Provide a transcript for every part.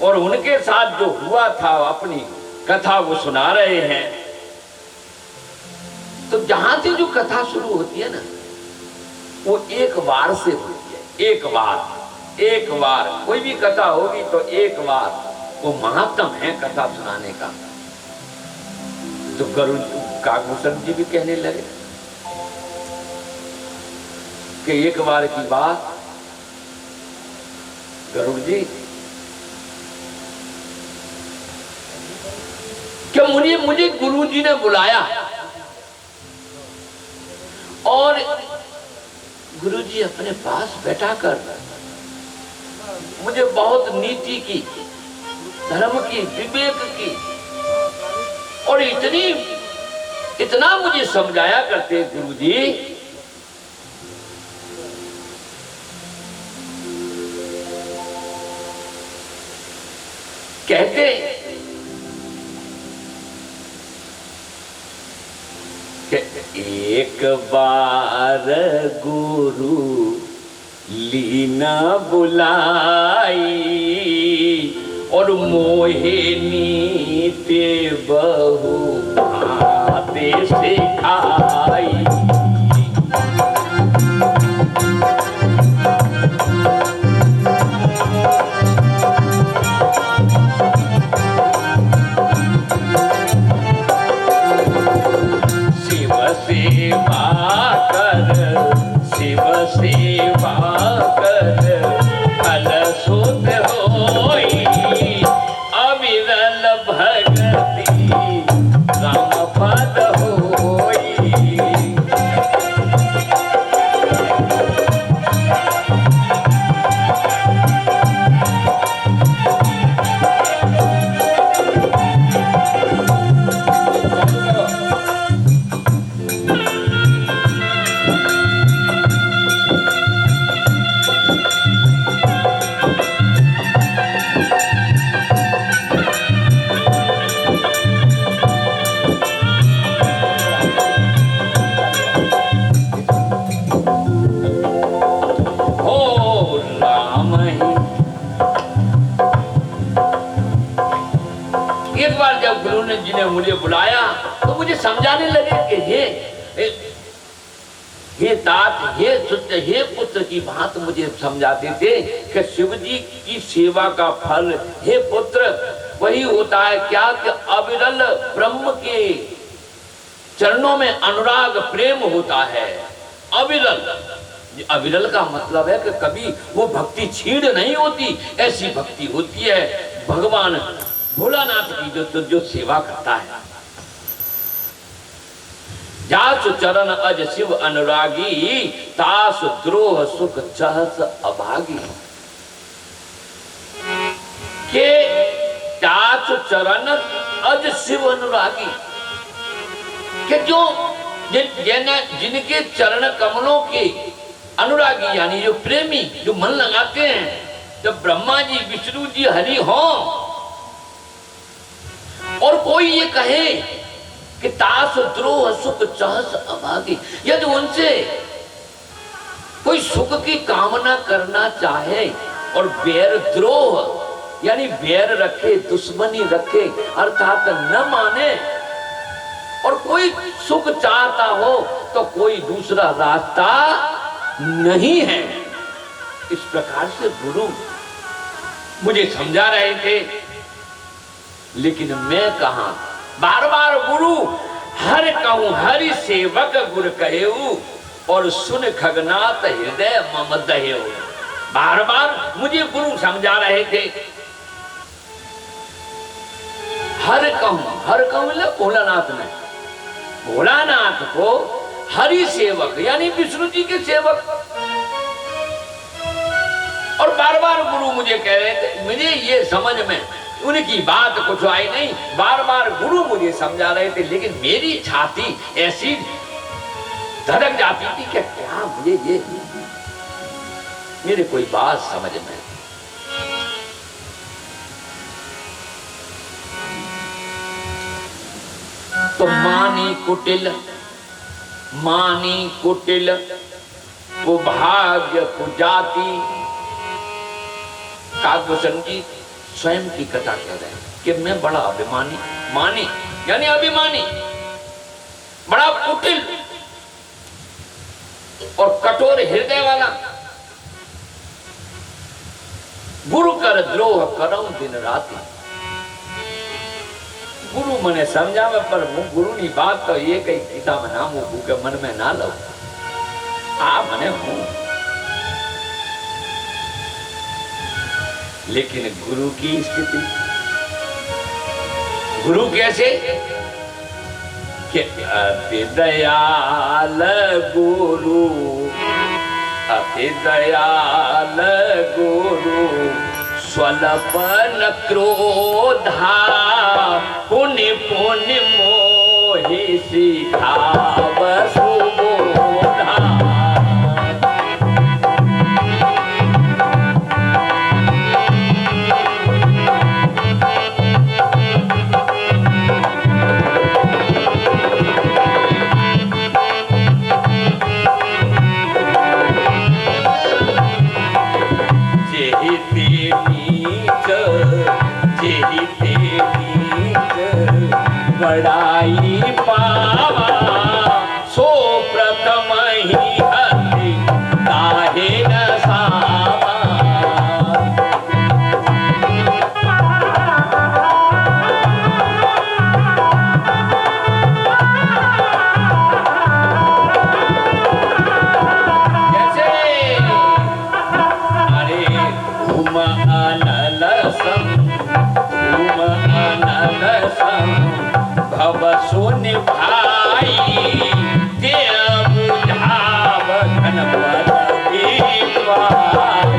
और उनके साथ जो हुआ था अपनी कथा वो सुना रहे हैं। तो जहां से जो कथा शुरू होती है ना, वो एक बार से होती है। एक बार कोई भी कथा होगी तो एक बार वो महात्म है कथा सुनाने का। तो गरुड़ काकभूषण जी भी कहने लगे कि एक बार की बात गरुड़ जी, क्या मुझे गुरु जी ने बुलाया और गुरु जी अपने पास बैठा कर मुझे बहुत नीति की, धर्म की, विवेक की और इतना मुझे समझाया करते गुरु जी। कहते एक बार गुरु लीना बुलाई और मोहिनी ते बहु भाते सिखाई। शिव सेवा कर फल सुत होई, अविरल भगति राम पद होई। जी ने मुझे बुलाया तो मुझे समझाने लगे कि हे तात, हे सुत, हे पुत्र की बात मुझे समझाते थे कि शिव जी की सेवा का फल हे पुत्र वही होता है क्या कि अविरल ब्रह्म के चरणों में अनुराग प्रेम होता है। अविरल का मतलब है कि कभी वो भक्ति छीड़ नहीं होती, ऐसी भक्ति होती है भगवान भोलानाथ की जो सेवा करता है। जासु चरण अज शिव अनुरागी, तासु द्रोह सुख चहस अभागी। के जासु चरण अज शिव अनुरागी, के जो जिनके चरण कमलों के अनुरागी यानी जो प्रेमी, जो मन लगाते हैं, जब ब्रह्मा जी, विष्णु जी, हरि हों और कोई ये कहे कि तास द्रोह सुख चहस अभागी, यदि उनसे कोई सुख की कामना करना चाहे और बैर द्रोह यानी बैर रखे, दुश्मनी रखे अर्थात न माने और कोई सुख चाहता हो तो कोई दूसरा रास्ता नहीं है। इस प्रकार से गुरु मुझे समझा रहे थे, लेकिन मैं कहा बार बार गुरु हर कहूं हरि सेवक गुर कहेऊ और सुन खगनाथ हृदय मम दहेऊ। बार बार मुझे गुरु समझा रहे थे। हर कहूं भोलानाथ ने, भोलानाथ को हरि सेवक यानी विष्णु जी के सेवक। और बार बार गुरु मुझे कह रहे थे, मुझे ये समझ में उनकी बात कुछ आई नहीं, बार बार गुरु मुझे समझा रहे थे, लेकिन मेरी छाती ऐसी धड़क जाती थी कि क्या मुझे ये मेरे कोई बात समझ में। तो मानी कुटिल वो भाग्य को जाती। काकभूषण जी स्वयं की कथा कह रहे हैं कि मैं बड़ा अभिमानी, मानी यानी अभिमानी, बड़ा कुटिल और कठोर हृदय वाला, गुरु कर द्रोह करऊं दिन रात। गुरु मने समझावे पर हूँ गुरु नी बात तो ये कई गीता में ना मूकू के मन में ना लो। आ मने हूँ, लेकिन गुरु की स्थिति, गुरु कैसे कि अति दयाल गुरु, अति दयाल गुरु, स्वल्प न क्रोधा, पुनि पुनि मोहि सिखाव सुबोधा। बड़ाई पावा सो प्रथम ही हति ताहे न सावा। जैसे अरे घूम अनल सम, घूम अनल सम, भव सुन भाई देव बुझाव धनपद पाई।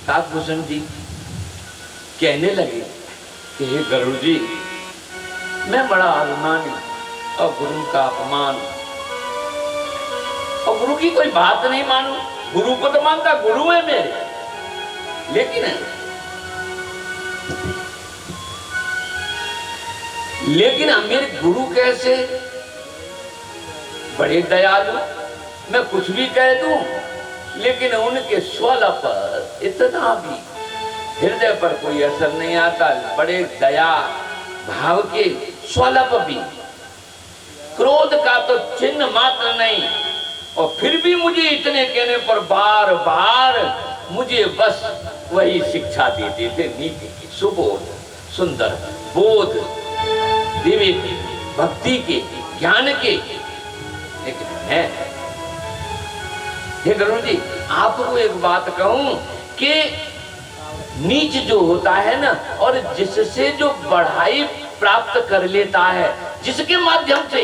काकभूषण जी कहने लगे कि हे गरुड़ जी, मैं बड़ा अभिमानी और गुरु का अपमान और गुरु की कोई बात नहीं मानू। गुरु को तो मानता, गुरु है मेरे, लेकिन मेरे गुरु कैसे बड़े दयालु, मैं कुछ भी कह दूं लेकिन उनके स्वल पर इतना भी हृदय पर कोई असर नहीं आता। बड़े दया भाव के स्वल्प भी, क्रोध का तो चिन्ह मात्र नहीं, और फिर भी मुझे इतने कहने पर बार बार मुझे बस वही शिक्षा देते थे, नीति की, सुबोध, सुंदर बोध, विवेक, भक्ति के, ज्ञान के। लेकिन मैं हे गुरु जी आपको एक बात कहूं कि नीच जो होता है ना, और जिससे जो बढ़ाई प्राप्त कर लेता है, जिसके माध्यम से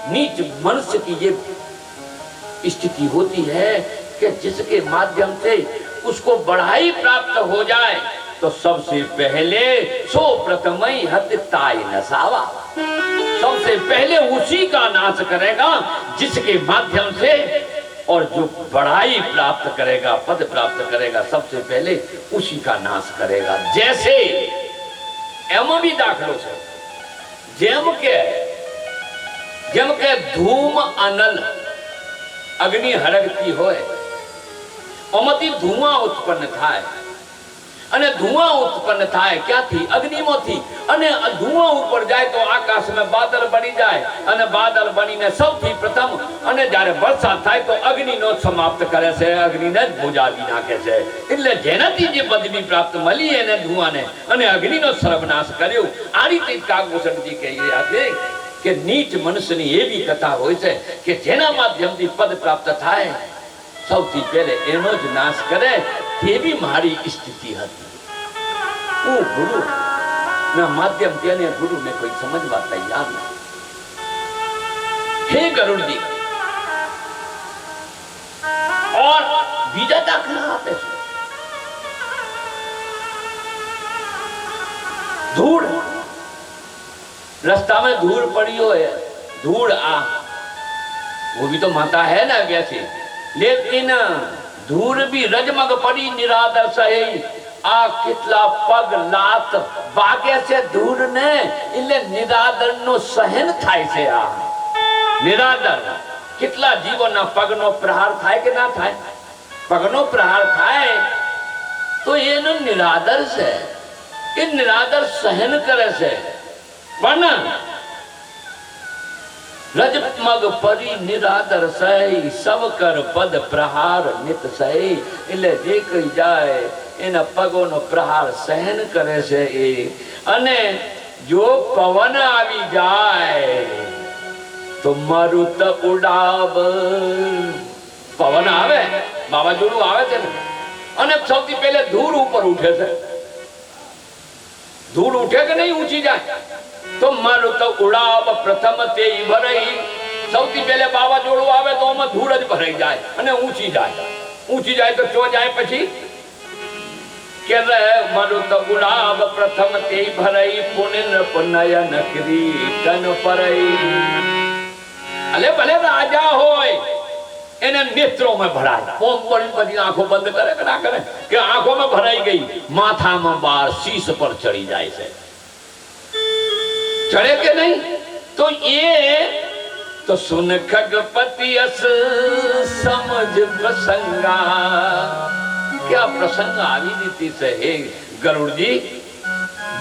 नीच मनुष्य की ये स्थिति होती है कि जिसके माध्यम से उसको बढ़ाई प्राप्त हो जाए, तो सबसे पहले सो प्रथमई हत्य ताई नसावा, सबसे पहले उसी का नाश करेगा जिसके माध्यम से, और जो बढ़ाई प्राप्त करेगा, पद प्राप्त करेगा, सबसे पहले उसी का नाश करेगा। जैसे एम भी दाखलो से જેમ કે ધૂમ અનલ અગ્નિ હરગતી હોય, ઓમાંથી ધુઆં ઉત્પન્ન થાય, અને ધુઆં ઉત્પન્ન થાય ક્યાંથી? અગ્નિમાંથી, અને ધુઆં ઉપર જાય તો આકાશમાં બાદલ બની જાય, અને બાદલ બનીને સૌથી પ્રથમ અને જ્યારે વરસાદ થાય તો અગ્નિનો સમાપ્ત કરે છે, અગ્નિને જ બુજાવી નાખે છે। એટલે જેનાથી જે પદવી પ્રાપ્ત મળી એને ધુઆને અને અગ્નિનો સર્વનાશ કર્યો। આ રીતે કાગભૂષણજી કહી રહ્યા છે કે નીચ મનુષ્યની એવી કથા હોય છે કે જેના માધ્યમથી પદ પ્રાપ્ત થાય, સૌથી પહેલે એનો જ નાશ કરે। તેવી મારી સ્થિતિ હતી। હું ગુરુ ના માધ્યમથી અને ગુરુને કોઈ સમજવા તૈયાર નથી। हे गरुड़ जी, और बीजा दाखला आपे छे। धूड़ रास्ता में धूड़ पड़ी हो है, धूड़ आ वो भी तो माता है ना वैसे, लेकिन ધૂળ બી રજમગ પડી નિરાદર સહી આ કેટલા પગ લાત વાગે છે ધૂળ ને એટલે નિરાદર નો સહન થાય છે આ નિરાદર કેટલા જીવોના પગનો પ્રહાર થાય કે ના થાય પગનો પ્રહાર થાય તો એનો નિરાદર છે એ નિરાદર સહન કરે છે પણ રજમગ પરી નિરાદર સહી સબ કર પદ પ્રહાર નિત સહી એટલે જે કઈ જાય એના પગોનો પ્રહાર સહન કરે છે એ અને જો પવન આવી જાય તો મરુત ઉડાવ પવન આવે વાવાઝોડું આવે છે ને અને સૌથી પહેલે ધૂળ ઉપર ઉઠે છે ધૂળ ઉઠે કે નહીં ઊંચી જાય તો મરુત ઉડાવ પ્રથમ તે ભરાઈ સૌથી પહેલે વાવાઝોડું આવે તો આમાં ધૂળ જ ભરાઈ જાય અને ઊંચી જાય તો ચો જાય પછી કે રે મરુત ઉડાવ પ્રથમ તે ભરાઈ પુનિન પુનયન કિરીટન પરઈ અલે ભલે રાજા હોય એને નેત્રોમાં ભરાય પોમ પડી પછી આંખો બંધ કરે કે ના કરે કે આંખોમાં ભરાઈ ગઈ માથામાં બાર શીશ પર ચડી જાય છે ચડે કે નહીં તો એ તો સુન ખગપતિ અસ સમજ પ્રસંગા क्या प्रसंग આવી રીતિ છે હે ગરુડજી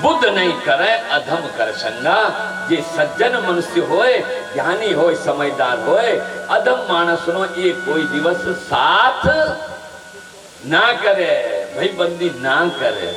બુદ્ધ નહીં કરે અધમ કરે સંગા જે સજ્જન મનુષ્ય હોય જ્ઞાની હોય સમજદાર હોય અધમ માણસનો એ કોઈ દિવસ સાથ ના કરે ભાઈબંધી ના કરે